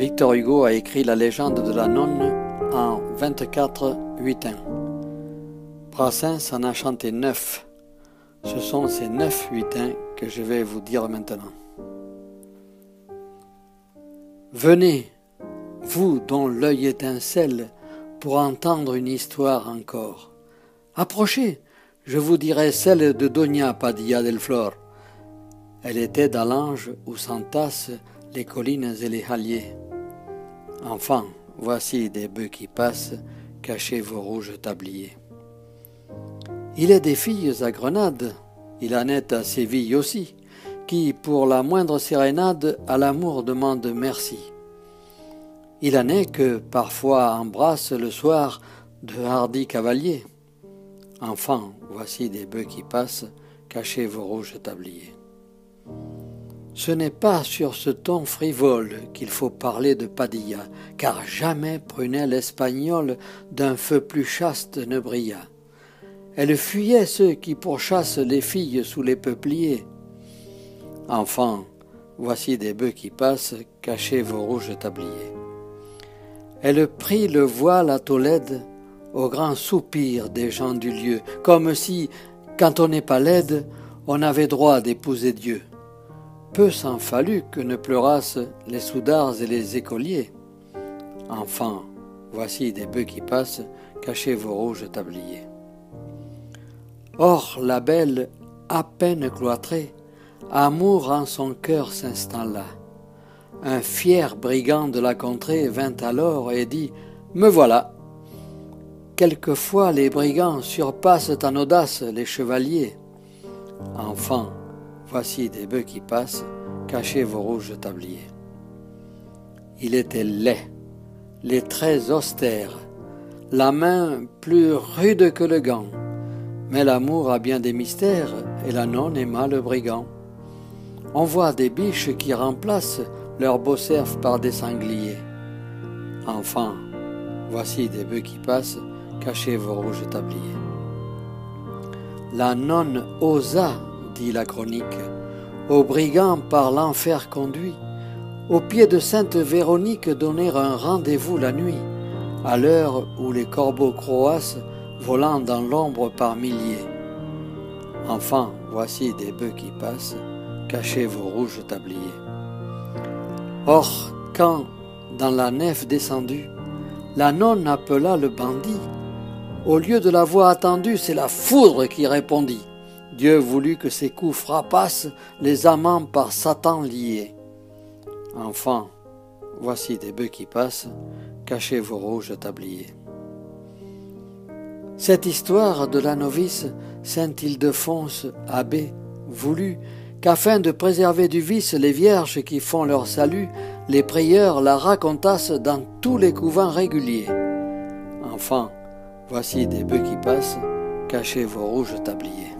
Victor Hugo a écrit la légende de la nonne en 24 huitains. Brassens en a chanté 9. Ce sont ces 9 huitains que je vais vous dire maintenant. Venez, vous dont l'œil étincelle, pour entendre une histoire encore. Approchez, je vous dirai celle de Doña Padilla del Flor. Elle était dans l'ange où s'entassent les collines et les halliers. Enfants, voici des bœufs qui passent, cachez vos rouges tabliers. Il est des filles à Grenade, il en est à Séville aussi, qui, pour la moindre sérénade, à l'amour demandent merci. Il en est que, parfois, embrassent le soir de hardis cavaliers. Enfants, voici des bœufs qui passent, cachez vos rouges tabliers. Ce n'est pas sur ce ton frivole qu'il faut parler de Padilla, car jamais prunelle espagnole d'un feu plus chaste ne brilla. Elle fuyait ceux qui pourchassent les filles sous les peupliers. Enfants, voici des bœufs qui passent, cachez vos rouges tabliers. Elle prit le voile à Tolède, au grand soupir des gens du lieu, comme si, quand on n'est pas laide, on avait droit d'épouser Dieu. Peu s'en fallut que ne pleurassent les soudards et les écoliers. Enfants, voici des bœufs qui passent, cachez vos rouges tabliers. Or la belle, à peine cloîtrée, amour en son cœur s'installa. Un fier brigand de la contrée vint alors et dit « Me voilà !» Quelquefois les brigands surpassent en audace les chevaliers. Enfants, voici des bœufs qui passent, cachez vos rouges tabliers. Il était laid, les traits austères, la main plus rude que le gant. Mais l'amour a bien des mystères, et la nonne aima le brigand. On voit des biches qui remplacent leurs beaux cerfs par des sangliers. Enfants, voici des bœufs qui passent, cachez vos rouges tabliers. La nonne osa, dit la chronique, aux brigands par l'enfer conduit, au pied de Sainte Véronique donner un rendez-vous la nuit, à l'heure où les corbeaux croassent, volant dans l'ombre par milliers. Enfants, voici des bœufs qui passent, cachez vos rouges tabliers. Or, quand, dans la nef descendue, la nonne appela le bandit, au lieu de la voix attendue, c'est la foudre qui répondit. Dieu voulut que ses coups frappassent les amants par Satan liés. Enfants, voici des bœufs qui passent, cachez vos rouges tabliers. Cette histoire de la novice Saint-Ildefonse, abbé, voulut qu'afin de préserver du vice les vierges qui font leur salut, les prieurs la racontassent dans tous les couvents réguliers. Enfants, voici des bœufs qui passent, cachez vos rouges tabliers.